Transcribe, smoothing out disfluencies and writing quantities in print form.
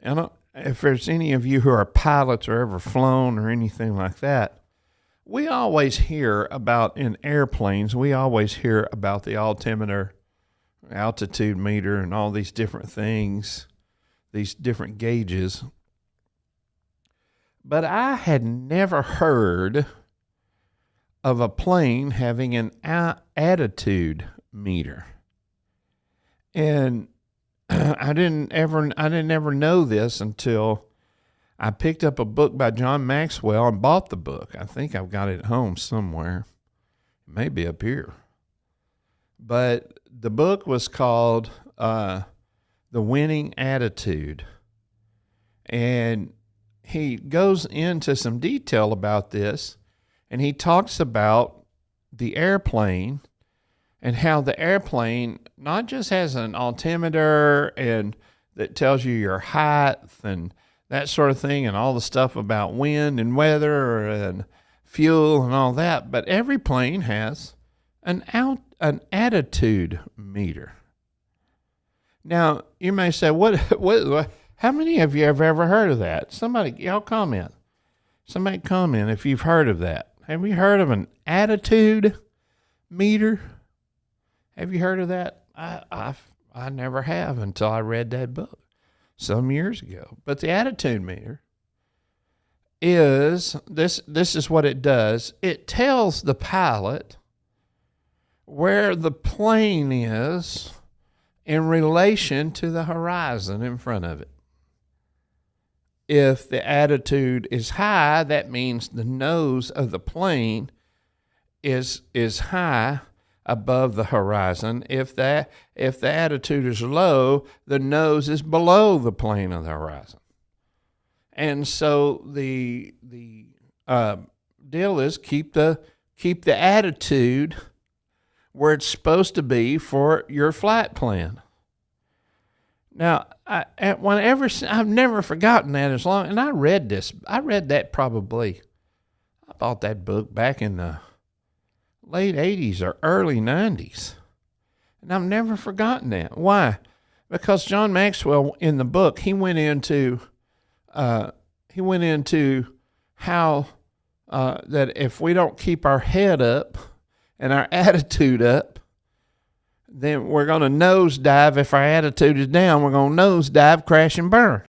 I don't, if there's any of you who are pilots or ever flown or anything like that, we always hear about in airplanes, we always hear about the altimeter, altitude meter, and all these different things, these different gauges. But I had never heard of a plane having an attitude meter. And I didn't ever know this until I picked up a book by John Maxwell and bought the book. I think I've got it at home somewhere. It may be up here. But the book was called The Winning Attitude. And he goes into some detail about this, and he talks about the airplane and how the airplane not just has an altimeter and that tells you your height and that sort of thing and all the stuff about wind and weather and fuel and all that, but every plane has an attitude meter. Now, you may say, what how many of you have ever heard of that? Somebody, y'all comment. Somebody comment if you've heard of that. Have you heard of an attitude meter? Have you heard of that? I never have until I read that book some years ago. But the attitude meter is, this is what it does. It tells the pilot where the plane is in relation to the horizon in front of it. If the attitude is high, that means the nose of the plane is high above the horizon. If the attitude is low, the nose is below the plane of the horizon. And so the deal is keep the attitude where it's supposed to be for your flight plan. Now, I've never forgotten that as long, and I read that probably, I bought that book back in the late 80s or early 90s. And I've never forgotten that. Why? Because John Maxwell in the book, he went into how that if we don't keep our head up and our attitude up, then we're going to nosedive. If our attitude is down, we're going to nosedive, crash, and burn.